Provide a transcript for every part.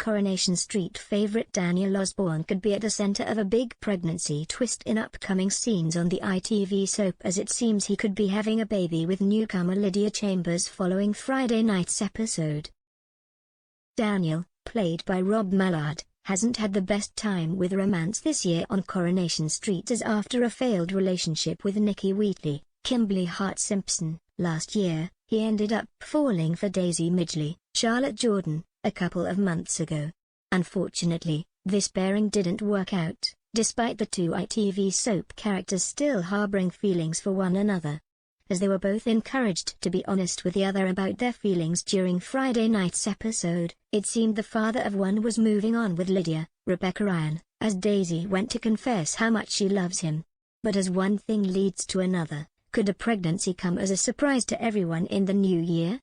Coronation Street favorite Daniel Osbourne could be at the center of a big pregnancy twist in upcoming scenes on the ITV soap, as it seems he could be having a baby with newcomer Lydia Chambers following Friday night's episode. Daniel, played by Rob Mallard, hasn't had the best time with romance this year on Coronation Street, as after a failed relationship with Nikki Wheatley, Kimberly Hart-Simpson, last year, he ended up falling for Daisy Midgley, Charlotte Jordan, a couple of months ago. Unfortunately, this pairing didn't work out, despite the two ITV soap characters still harboring feelings for one another. As they were both encouraged to be honest with the other about their feelings during Friday night's episode, it seemed the father of one was moving on with Lydia, Rebecca Ryan, as Daisy went to confess how much she loves him. But as one thing leads to another, could a pregnancy come as a surprise to everyone in the new year?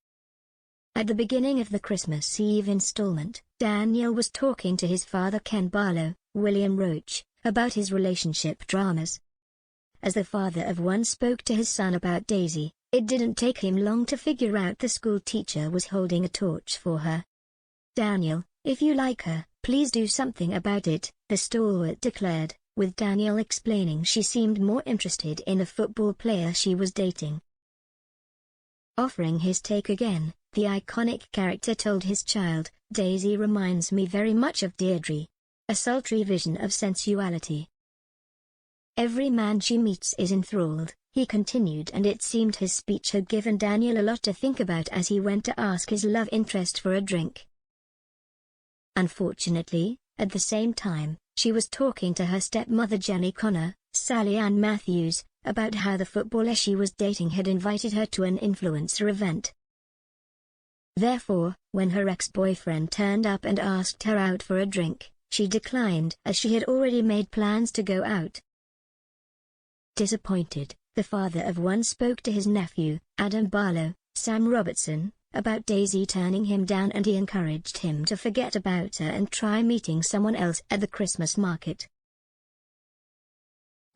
At the beginning of the Christmas Eve installment, Daniel was talking to his father Ken Barlow, William Roach, about his relationship dramas. As the father of one spoke to his son about Daisy, it didn't take him long to figure out the school teacher was holding a torch for her. "Daniel, if you like her, please do something about it," the stalwart declared, with Daniel explaining she seemed more interested in the football player she was dating. Offering his take again, the iconic character told his child, "Daisy reminds me very much of Deirdre. A sultry vision of sensuality. Every man she meets is enthralled," he continued, and it seemed his speech had given Daniel a lot to think about as he went to ask his love interest for a drink. Unfortunately, at the same time, she was talking to her stepmother Jenny Connor, Sally Ann Matthews, about how the footballer she was dating had invited her to an influencer event. Therefore, when her ex-boyfriend turned up and asked her out for a drink, she declined as she had already made plans to go out. Disappointed, the father of one spoke to his nephew, Adam Barlow, Sam Robertson, about Daisy turning him down, and he encouraged him to forget about her and try meeting someone else at the Christmas market.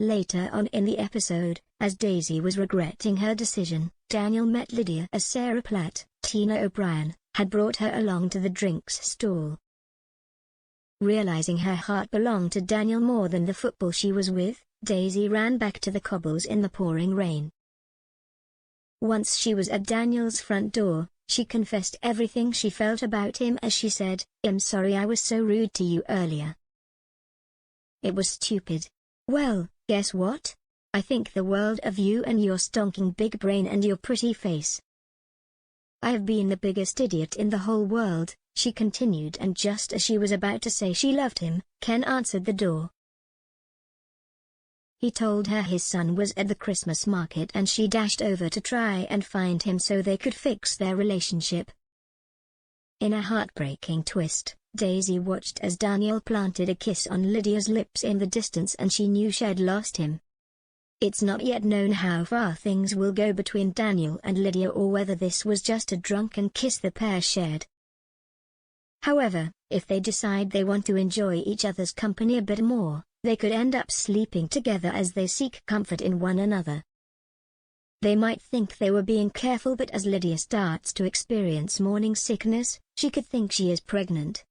Later on in the episode, as Daisy was regretting her decision, Daniel met Lydia as Sarah Platt, Tina O'Brien, had brought her along to the drinks stall. Realizing her heart belonged to Daniel more than the football she was with, Daisy ran back to the cobbles in the pouring rain. Once she was at Daniel's front door, she confessed everything she felt about him as she said, "I'm sorry I was so rude to you earlier. It was stupid. Well, guess what? I think the world of you and your stonking big brain and your pretty face. I have been the biggest idiot in the whole world," she continued, and just as she was about to say she loved him, Ken answered the door. He told her his son was at the Christmas market and she dashed over to try and find him so they could fix their relationship. In a heartbreaking twist, Daisy watched as Daniel planted a kiss on Lydia's lips in the distance and she knew she'd lost him. It's not yet known how far things will go between Daniel and Lydia or whether this was just a drunken kiss the pair shared. However, if they decide they want to enjoy each other's company a bit more, they could end up sleeping together as they seek comfort in one another. They might think they were being careful, but as Lydia starts to experience morning sickness, she could think she is pregnant.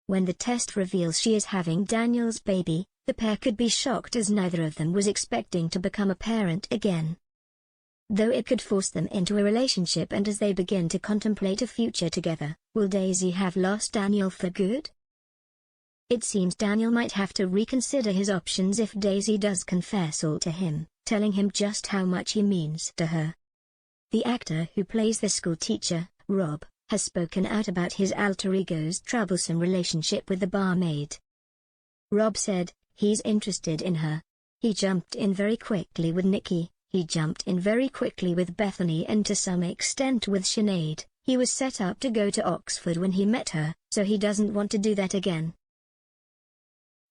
When the test reveals she is having Daniel's baby, the pair could be shocked as neither of them was expecting to become a parent again. Though it could force them into a relationship, and as they begin to contemplate a future together, will Daisy have lost Daniel for good? It seems Daniel might have to reconsider his options if Daisy does confess all to him, telling him just how much he means to her. The actor who plays the school teacher, Rob, has spoken out about his alter ego's troublesome relationship with the barmaid. Rob said, "He's interested in her. He jumped in very quickly with Nikki, he jumped in very quickly with Bethany, and to some extent with Sinead. He was set up to go to Oxford when he met her, so he doesn't want to do that again.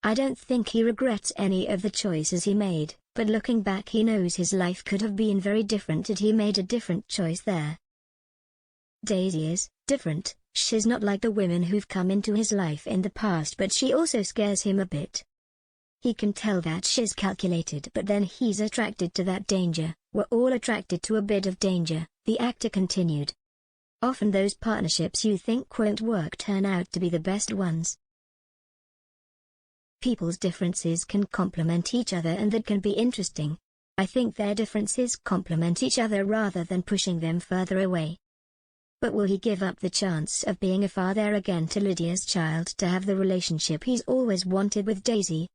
I don't think he regrets any of the choices he made, but looking back he knows his life could have been very different had he made a different choice there. Daisy is different. She's not like the women who've come into his life in the past, but she also scares him a bit. He can tell that she's calculated, but then he's attracted to that danger. We're all attracted to a bit of danger," the actor continued. Often those partnerships you think won't work turn out to be the best ones. People's differences can complement each other, and that can be interesting. I think their differences complement each other rather than pushing them further away. But will he give up the chance of being a father again to Lydia's child to have the relationship he's always wanted with Daisy?